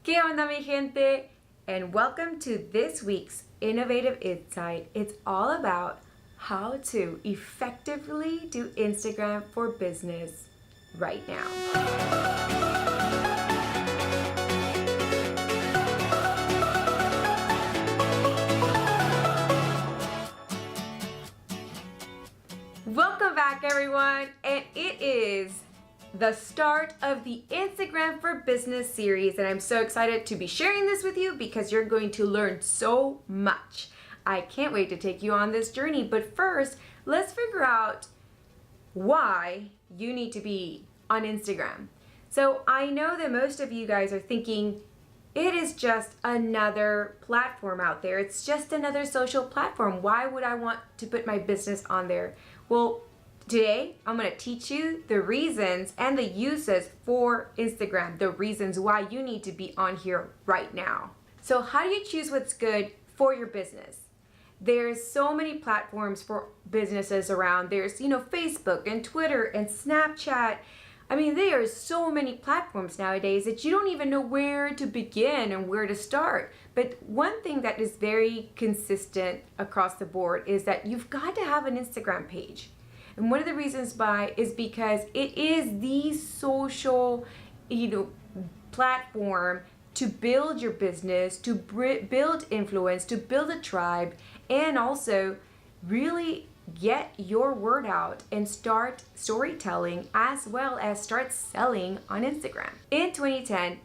¿Qué onda, mi gente? And welcome to this week's Innovative Insight. It's all about how to effectively do Instagram for business right now. Welcome back, everyone, and it is the start of the Instagram for Business series, and I'm so excited to be sharing this with you because you're going to learn so much. I can't wait to take you on this journey, but first, let's figure out why you need to be on Instagram. So I know that most of you guys are thinking, it is just another platform out there. It's just another social platform. Why would I want to put my business on there? Well, today I'm going to teach you the reasons and the uses for Instagram, the reasons why you need to be on here right now. So how do you choose what's good for your business? There's so many platforms for businesses around. There's, Facebook and Twitter and Snapchat. I mean, there are so many platforms nowadays that you don't even know where to begin and where to start. But one thing that is very consistent across the board is that you've got to have an Instagram page. And one of the reasons why is because it is the social, platform to build your business, to build influence, to build a tribe, and also really get your word out and start storytelling as well as start selling on Instagram. In 2010,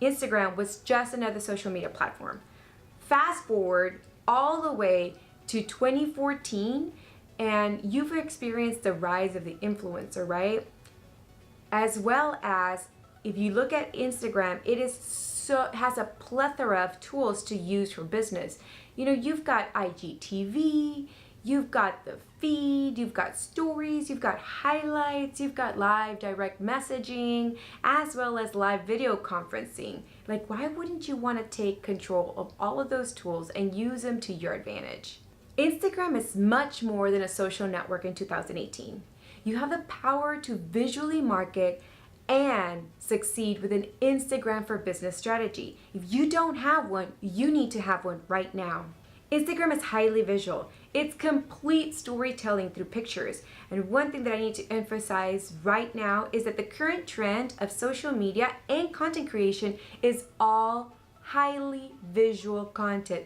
Instagram was just another social media platform. Fast forward all the way to 2014, and you've experienced the rise of the influencer, right? As well as if you look at Instagram, it has a plethora of tools to use for business. You've got IGTV, you've got the feed, you've got stories, you've got highlights, you've got live direct messaging, as well as live video conferencing. Like, why wouldn't you want to take control of all of those tools and use them to your advantage? Instagram is much more than a social network in 2018. You have the power to visually market and succeed with an Instagram for business strategy. If you don't have one, you need to have one right now. Instagram is highly visual. It's complete storytelling through pictures. And one thing that I need to emphasize right now is that the current trend of social media and content creation is all highly visual content.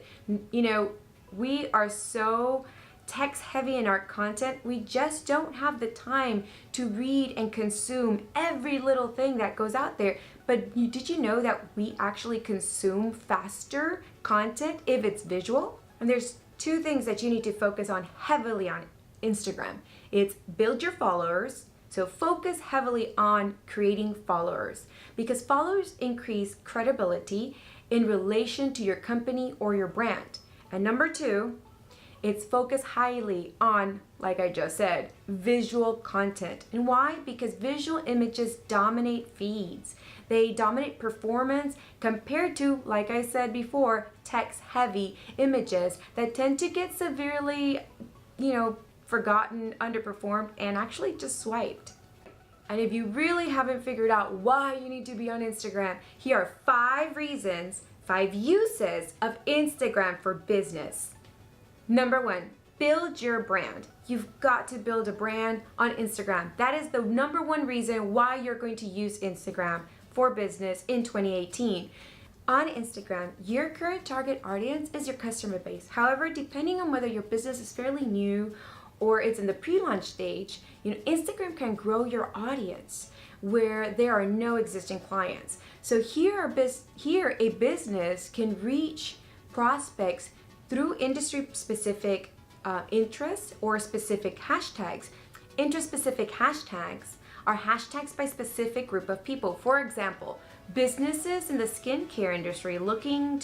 We are so text heavy in our content, we just don't have the time to read and consume every little thing that goes out there. But did you know that we actually consume faster content if it's visual? And there's two things that you need to focus on heavily on Instagram. It's build your followers. So focus heavily on creating followers because followers increase credibility in relation to your company or your brand. And number two, it's focused highly on, like I just said, visual content. And why? Because visual images dominate feeds. They dominate performance compared to, like I said before, text-heavy images that tend to get severely, forgotten, underperformed, and actually just swiped. And if you really haven't figured out why you need to be on Instagram, here are 5 reasons, 5 uses of Instagram for business. Number 1, build your brand. You've got to build a brand on Instagram. That is the number 1 reason why you're going to use Instagram for business in 2018. On Instagram, your current target audience is your customer base. However, depending on whether your business is fairly new or it's in the pre-launch stage, Instagram can grow your audience where there are no existing clients. So here a business can reach prospects through industry-specific interests or specific hashtags. Interest-specific hashtags are hashtags by specific group of people. For example, businesses in the skincare industry looking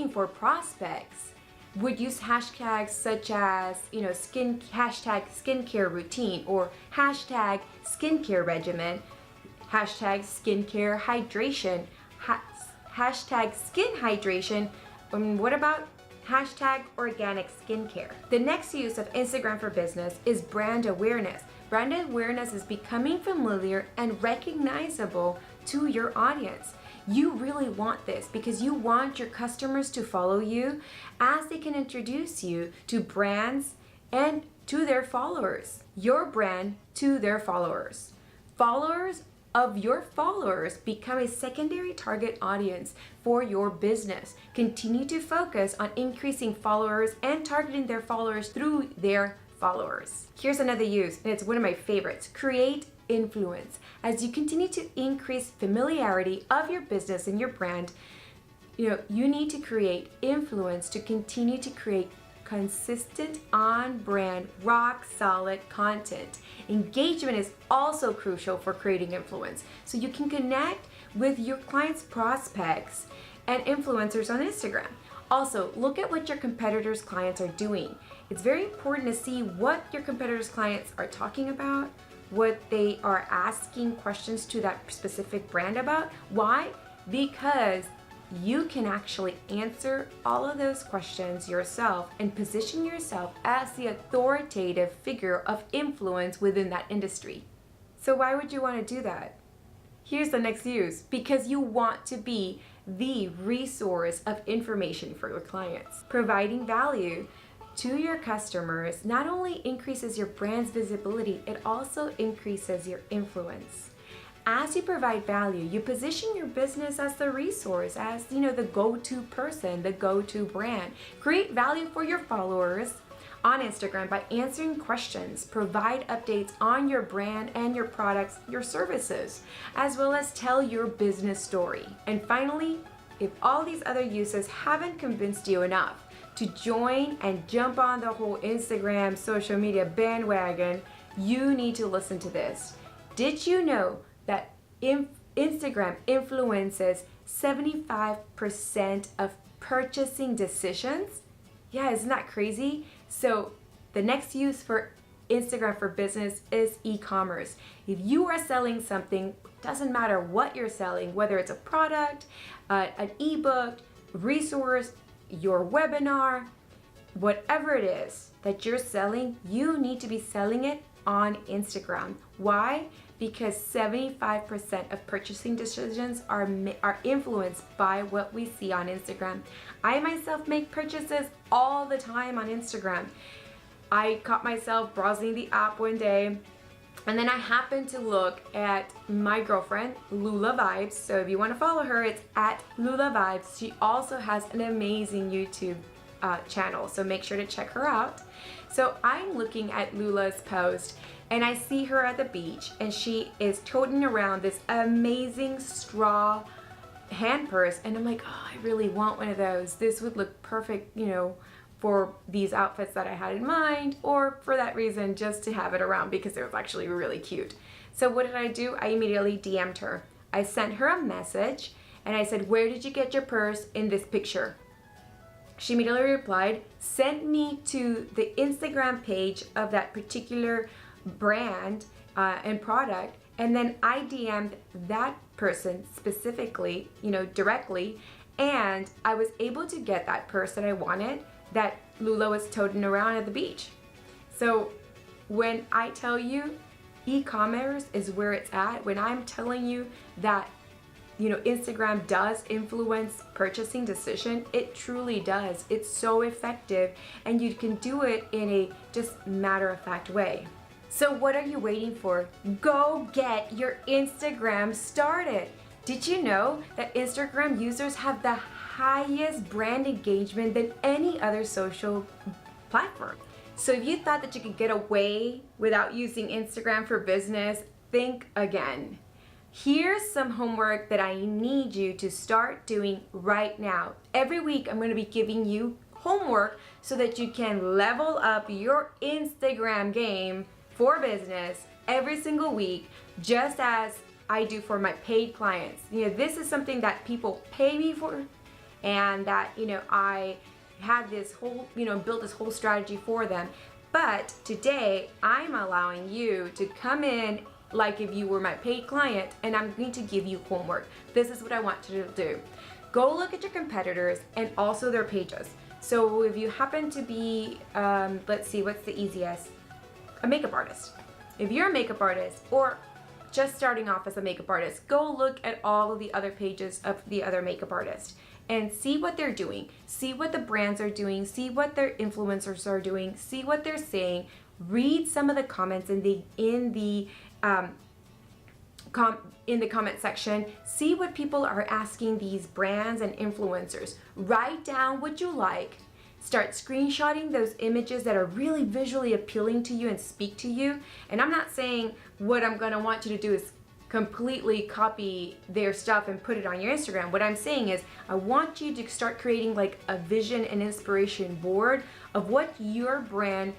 for prospects would use hashtags such as, hashtag skincare routine or hashtag skincare regimen, hashtag skincare hydration, hashtag skin hydration. What about hashtag organic skincare? The next use of Instagram for business is brand awareness. Brand awareness is becoming familiar and recognizable to your audience. You really want this because you want your customers to follow you as they can introduce you to brands and to their followers. Your brand to their followers. Followers of your followers become a secondary target audience for your business. Continue to focus on increasing followers and targeting their followers through their followers. Here's another use, and it's one of my favorites. Create influence. As you continue to increase familiarity of your business and your brand, you need to create influence to continue to create consistent, on-brand, rock-solid content. Engagement is also crucial for creating influence, so you can connect with your clients' prospects and influencers on Instagram. Also, look at what your competitors' clients are doing. It's very important to see what your competitors' clients are talking about, what they are asking questions to that specific brand about. Why? Because you can actually answer all of those questions yourself and position yourself as the authoritative figure of influence within that industry. So why would you want to do that? Here's the next use. Because you want to be the resource of information for your clients. Providing value to your customers not only increases your brand's visibility, it also increases your influence. As you provide value, you position your business as the resource, as the go-to person, the go-to brand. Create value for your followers on Instagram by answering questions, provide updates on your brand and your products, your services, as well as tell your business story. And finally, if all these other uses haven't convinced you enough to join and jump on the whole Instagram social media bandwagon, you need to listen to this. Did you know that Instagram influences 75% of purchasing decisions? Yeah, isn't that crazy? So the next use for Instagram for business is e-commerce. If you are selling something, doesn't matter what you're selling, whether it's a product, an ebook, resource, your webinar, whatever it is that you're selling, you need to be selling it on Instagram. Why? Because 75% of purchasing decisions are influenced by what we see on Instagram. I myself make purchases all the time on Instagram. I caught myself browsing the app one day, and then I happened to look at my girlfriend, Lula Vibes. So if you want to follow her, it's at Lula Vibes. She also has an amazing YouTube channel, so make sure to check her out. So I'm looking at Lula's post, and I see her at the beach, and she is toting around this amazing straw hand purse, and I'm like, oh, I really want one of those. This would look perfect, for these outfits that I had in mind, or for that reason, just to have it around because it was actually really cute. So what did I do? I immediately DM'd her. I sent her a message, and I said, where did you get your purse in this picture? She immediately replied, send me to the Instagram page of that particular brand and product, and then I DM'd that person specifically, directly, and I was able to get that purse that I wanted, that Lula was toting around at the beach. So when I tell you e-commerce is where it's at, when I'm telling you that Instagram does influence purchasing decision, it truly does. It's so effective, and you can do it in a just matter-of-fact way. So what are you waiting for? Go get your Instagram started. Did you know that Instagram users have the highest brand engagement than any other social platform? So if you thought that you could get away without using Instagram for business, think again. Here's some homework that I need you to start doing right now. Every week I'm going to be giving you homework so that you can level up your Instagram game for business every single week, just as I do for my paid clients. This is something that people pay me for, and that I have this whole built this whole strategy for them. But today I'm allowing you to come in like if you were my paid client, and I'm going to give you homework. This is what I want you to do. Go look at your competitors and also their pages. So if you happen to be, let's see, what's the easiest? A makeup artist. If you're a makeup artist, or just starting off as a makeup artist, go look at all of the other pages of the other makeup artists and see what they're doing, see what the brands are doing, see what their influencers are doing, see what they're saying, read some of the comments in the comment section, see what people are asking these brands and influencers. Write down what you like. Start screenshotting those images that are really visually appealing to you and speak to you. And I'm not saying what I'm gonna want you to do is completely copy their stuff and put it on your Instagram. What I'm saying is I want you to start creating like a vision and inspiration board of what your brand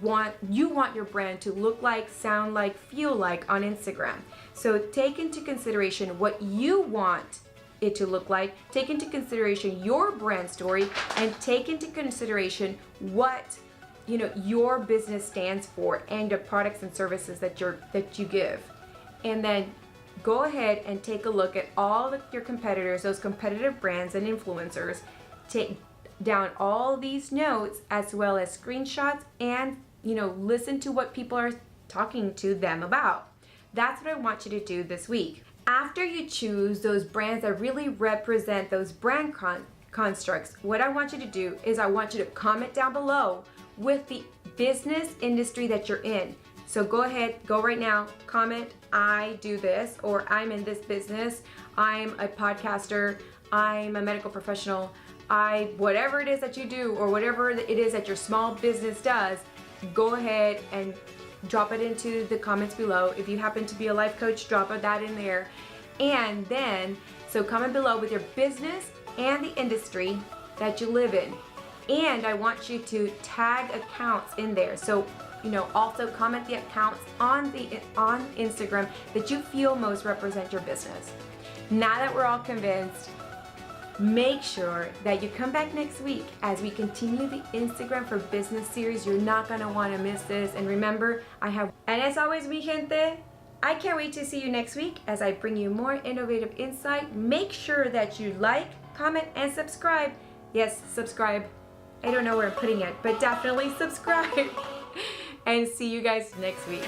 want your brand to look like, sound like, feel like on Instagram. So take into consideration what you want it to look like, take into consideration your brand story, and take into consideration what your business stands for and the products and services that you give. And then go ahead and take a look at all of your competitors, those competitive brands and influencers. Take down all these notes as well as screenshots, and listen to what people are talking to them about. That's what I want you to do this week. After you choose those brands that really represent those brand constructs, what I want you to do is I want you to comment down below with the business industry that you're in. So go ahead, go right now, comment, I do this, or I'm in this business, I'm a podcaster, I'm a medical professional, whatever it is that you do, or whatever it is that your small business does, go ahead and drop it into the comments below. If you happen to be a life coach, drop that in there. And then, so comment below with your business and the industry that you live in. And I want you to tag accounts in there. So, also comment the accounts on Instagram that you feel most represent your business. Now that we're all convinced, make sure that you come back next week as we continue the Instagram for Business series. You're not gonna wanna miss this. And remember, and as always, mi gente, I can't wait to see you next week as I bring you more innovative insight. Make sure that you like, comment, and subscribe. Yes, subscribe. I don't know where I'm putting it, but definitely subscribe. And see you guys next week.